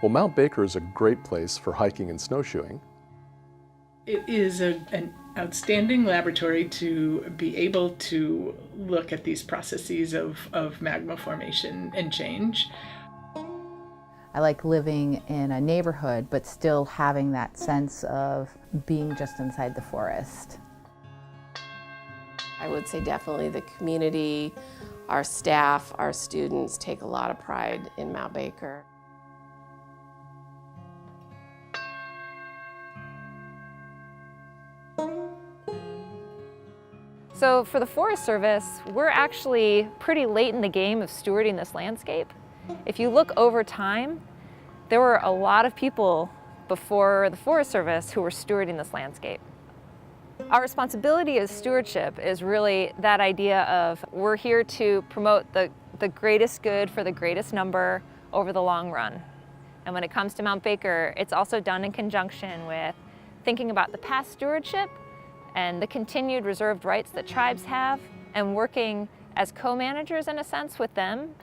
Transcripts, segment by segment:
Well, Mount Baker is a great place for hiking and snowshoeing. It is an outstanding laboratory to be able to look at these processes of magma formation and change. I like living in a neighborhood, but still having that sense of being just inside the forest. I would say definitely the community, our staff, our students take a lot of pride in Mount Baker. So for the Forest Service, we're actually pretty late in the game of stewarding this landscape. If you look over time, there were a lot of people before the Forest Service who were stewarding this landscape. Our responsibility as stewardship is really that idea of we're here to promote the greatest good for the greatest number over the long run. And when it comes to Mount Baker, it's also done in conjunction with thinking about the past stewardship and the continued reserved rights that tribes have, and working as co-managers in a sense with them.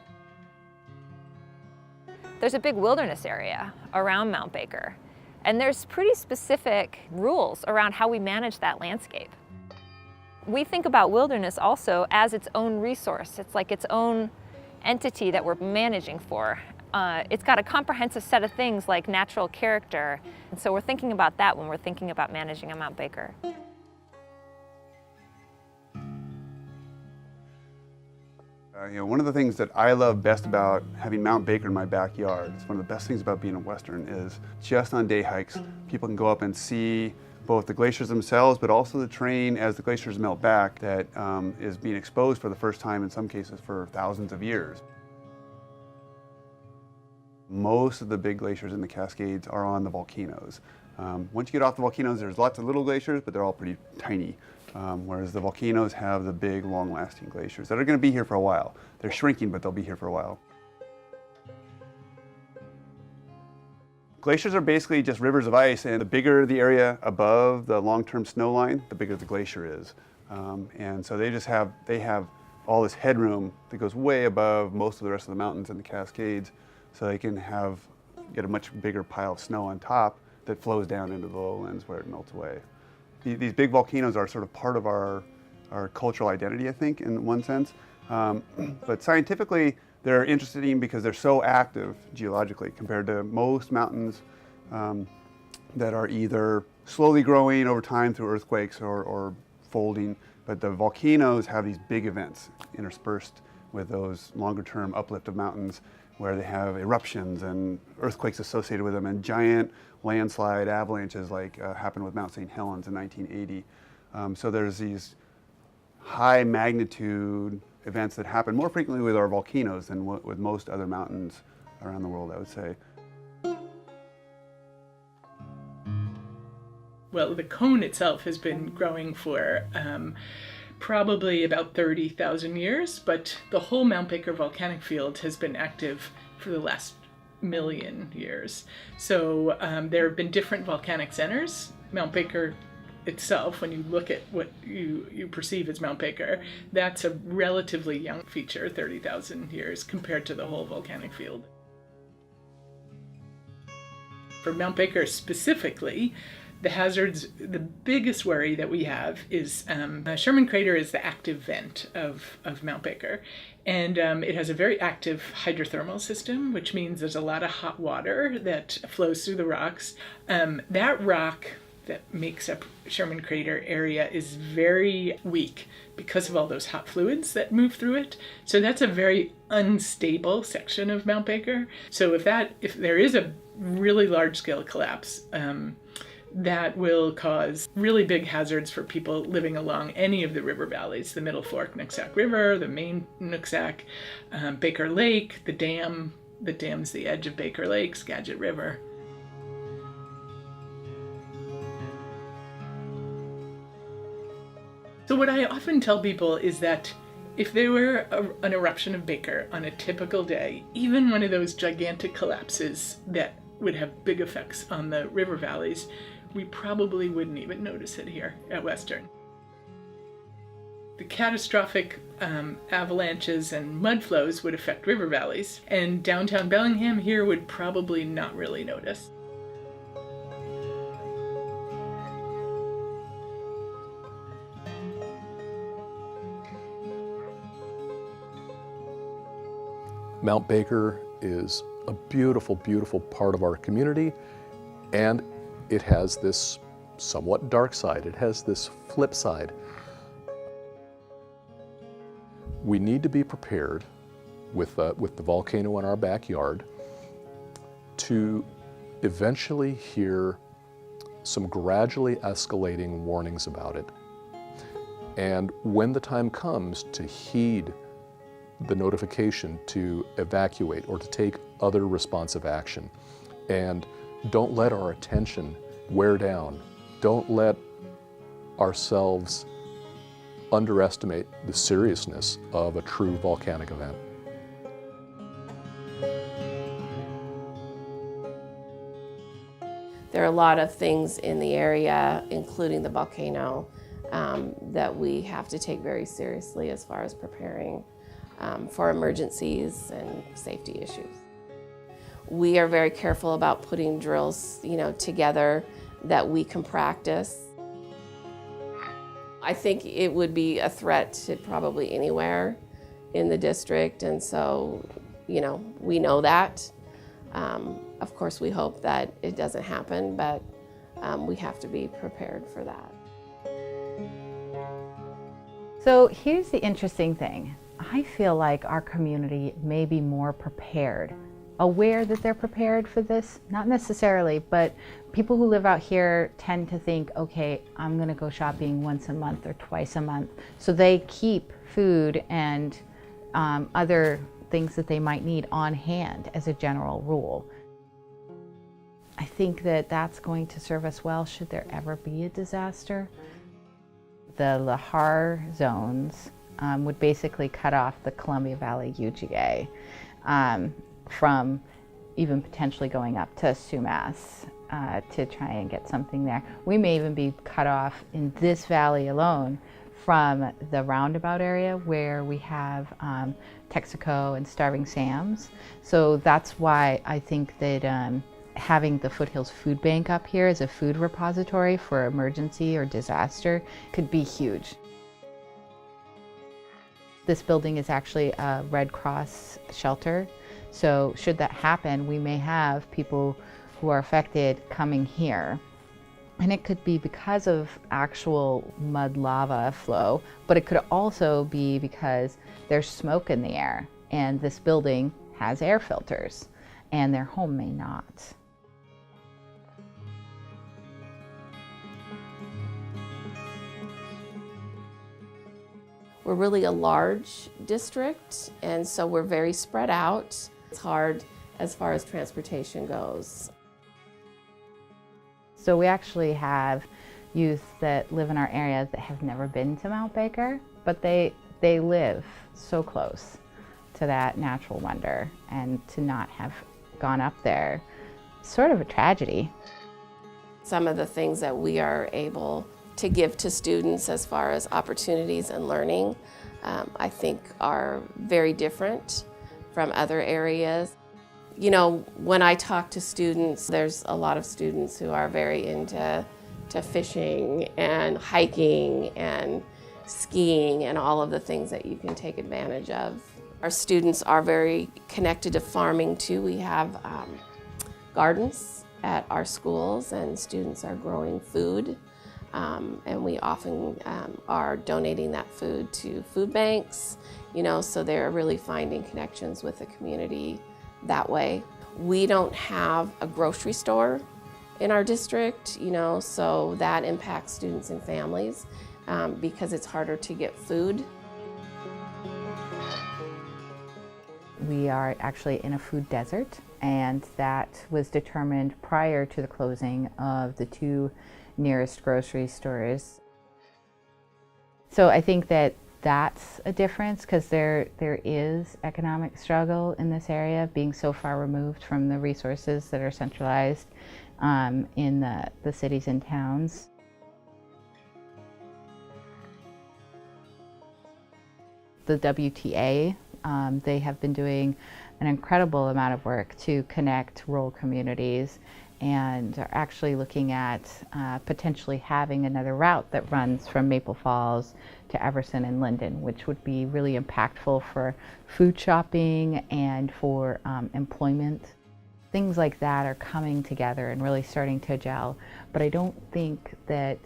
There's a big wilderness area around Mount Baker, and there's pretty specific rules around how we manage that landscape. We think about wilderness also as its own resource. It's like its own entity that we're managing for. It's got a comprehensive set of things like natural character, and so we're thinking about that when we're thinking about managing a Mount Baker. One of the things that I love best about having Mount Baker in my backyard, it's one of the best things about being a Western, is just on day hikes, people can go up and see both the glaciers themselves, but also the terrain as the glaciers melt back that is being exposed for the first time, in some cases for thousands of years. Most of the big glaciers in the Cascades are on the volcanoes. Once you get off the volcanoes, there's lots of little glaciers, but they're all pretty tiny. Whereas the volcanoes have the big, long-lasting glaciers that are going to be here for a while. They're shrinking, but they'll be here for a while. Glaciers are basically just rivers of ice, and the bigger the area above the long-term snow line, the bigger the glacier is. And so they have all this headroom that goes way above most of the rest of the mountains in the Cascades, so they can get a much bigger pile of snow on top that flows down into the lowlands where it melts away. These big volcanoes are sort of part of our cultural identity, I think, in one sense. But scientifically, they're interesting because they're so active geologically compared to most mountains that are either slowly growing over time through earthquakes or folding. But the volcanoes have these big events interspersed with those longer-term uplift of mountains where they have eruptions and earthquakes associated with them and giant landslide avalanches like happened with Mount St. Helens in 1980. So there's these high magnitude events that happen more frequently with our volcanoes than with most other mountains around the world, I would say. Well, the cone itself has been growing for probably about 30,000 years, but the whole Mount Baker volcanic field has been active for the last million years. So there have been different volcanic centers. Mount Baker itself, when you look at what you perceive as Mount Baker, that's a relatively young feature, 30,000 years, compared to the whole volcanic field. For Mount Baker specifically, the hazards, the biggest worry that we have is Sherman Crater is the active vent of Mount Baker. And it has a very active hydrothermal system, which means there's a lot of hot water that flows through the rocks. That rock that makes up Sherman Crater area is very weak because of all those hot fluids that move through it. So that's a very unstable section of Mount Baker. So if there is a really large scale collapse, that will cause really big hazards for people living along any of the river valleys, the Middle Fork Nooksack River, the main Nooksack, Baker Lake, the dam that dams the edge of Baker Lake, Skagit River. So what I often tell people is that if there were an eruption of Baker on a typical day, even one of those gigantic collapses that would have big effects on the river valleys, we probably wouldn't even notice it here at Western. The catastrophic avalanches and mud flows would affect river valleys, and downtown Bellingham here would probably not really notice. Mount Baker is a beautiful, beautiful part of our community, and it has this somewhat dark side. It has this flip side. We need to be prepared with the volcano in our backyard to eventually hear some gradually escalating warnings about it. And when the time comes to heed the notification to evacuate or to take other responsive action. And don't let our attention wear down. Don't let ourselves underestimate the seriousness of a true volcanic event. There are a lot of things in the area, including the volcano, that we have to take very seriously as far as preparing for emergencies and safety issues. We are very careful about putting drills, together that we can practice. I think it would be a threat to probably anywhere in the district, and so, we know that. Of course, we hope that it doesn't happen, but we have to be prepared for that. So here's the interesting thing. I feel like our community may be more prepared, aware that they're prepared for this, not necessarily, but people who live out here tend to think, okay, I'm gonna go shopping once a month or twice a month. So they keep food and other things that they might need on hand as a general rule. I think that that's going to serve us well should there ever be a disaster. The Lahar zones would basically cut off the Columbia Valley UGA from even potentially going up to Sumas to try and get something there. We may even be cut off in this valley alone from the roundabout area where we have Texaco and Starving Sam's. So that's why I think that having the Foothills Food Bank up here as a food repository for emergency or disaster could be huge. This building is actually a Red Cross shelter. So should that happen, we may have people who are affected coming here. And it could be because of actual mud lava flow, but it could also be because there's smoke in the air and this building has air filters and their home may not. We're really a large district, and so we're very spread out. It's hard as far as transportation goes. So we actually have youth that live in our area that have never been to Mount Baker, but they live so close to that natural wonder, and to not have gone up there, sort of a tragedy. Some of the things that we are able to give to students as far as opportunities and learning, I think are very different from other areas. When I talk to students, there's a lot of students who are very into fishing and hiking and skiing and all of the things that you can take advantage of. Our students are very connected to farming too. We have gardens at our schools, and students are growing food. And we often are donating that food to food banks, so they're really finding connections with the community that way. We don't have a grocery store in our district, so that impacts students and families because it's harder to get food. We are actually in a food desert, and that was determined prior to the closing of the two nearest grocery stores. So I think that that's a difference, because there is economic struggle in this area, being so far removed from the resources that are centralized in the cities and towns. the WTA. They have been doing an incredible amount of work to connect rural communities and are actually looking at potentially having another route that runs from Maple Falls to Everson and Linden, which would be really impactful for food shopping and for employment. Things like that are coming together and really starting to gel, but I don't think that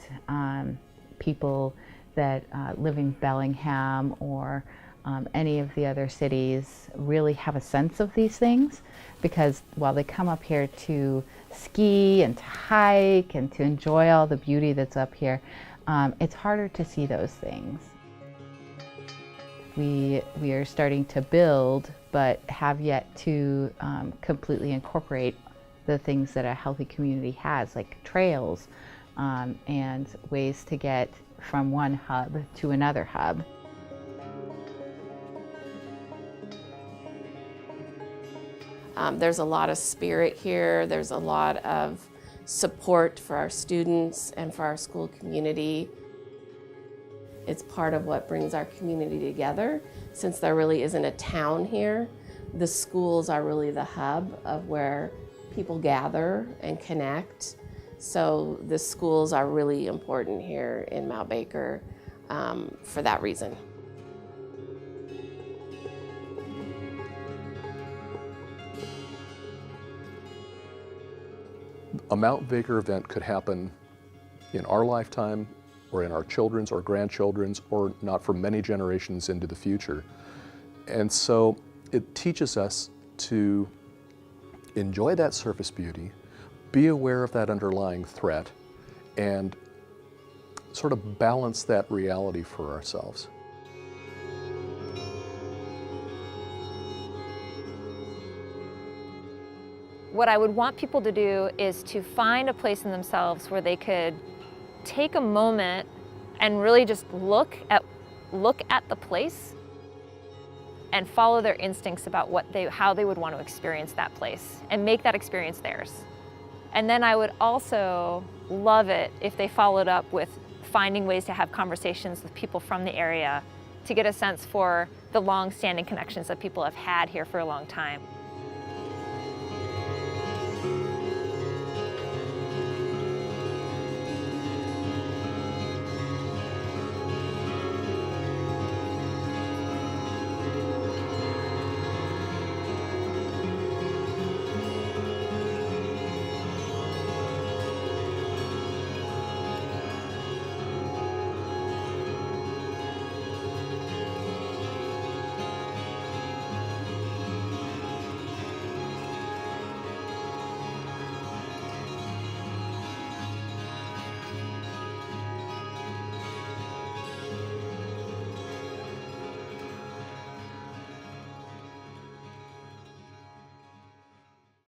people that live in Bellingham or any of the other cities really have a sense of these things, because while they come up here to ski and to hike and to enjoy all the beauty that's up here, it's harder to see those things. We are starting to build, but have yet to completely incorporate the things that a healthy community has, like trails and ways to get from one hub to another hub. There's a lot of spirit here. There's a lot of support for our students and for our school community. It's part of what brings our community together. Since there really isn't a town here, the schools are really the hub of where people gather and connect. So the schools are really important here in Mount Baker for that reason. A Mount Baker event could happen in our lifetime or in our children's or grandchildren's, or not for many generations into the future. And so it teaches us to enjoy that surface beauty, be aware of that underlying threat, and sort of balance that reality for ourselves. What I would want people to do is to find a place in themselves where they could take a moment and really just look at the place and follow their instincts about how they would want to experience that place and make that experience theirs. And then I would also love it if they followed up with finding ways to have conversations with people from the area to get a sense for the long-standing connections that people have had here for a long time.